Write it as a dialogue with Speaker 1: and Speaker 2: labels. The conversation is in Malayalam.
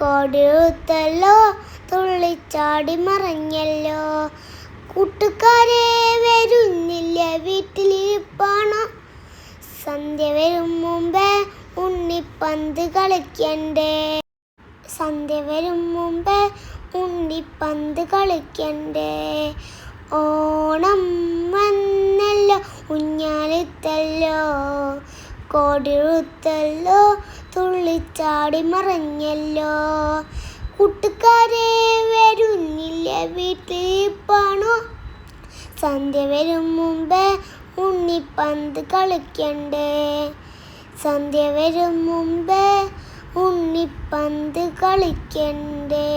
Speaker 1: കോടിയുത്തല്ലോ തുള്ളിച്ചാടി മറഞ്ഞല്ലോ. കൂട്ടുകാരെ വരുന്നില്ല വീട്ടിലിരിപ്പാണോ? സന്ധ്യ വരും മുമ്പേ ഉണ്ണിപ്പന്ത് കളിക്കണ്ടേ. സന്ധ്യ വരും മുമ്പേ ഉണ്ണിപ്പന്ത് കളിക്കണ്ടേ. ഓണം വന്നല്ലോ ഊഞ്ഞാലിട്ടല്ലോ. കോടിയുത്തല്ലോ തുള്ളിച്ചാടി മറഞ്ഞല്ലോ. കൂട്ടുകാരെ വരുന്നില്ല വീട്ടിലിരിപ്പാണോ? സന്ധ്യ വരും മുമ്പേ ഉണ്ണിപ്പന്ത് കളിക്കണ്ടേ. സന്ധ്യ വരും മുമ്പേ ഉണ്ണിപ്പന്ത് കളിക്കണ്ടേ.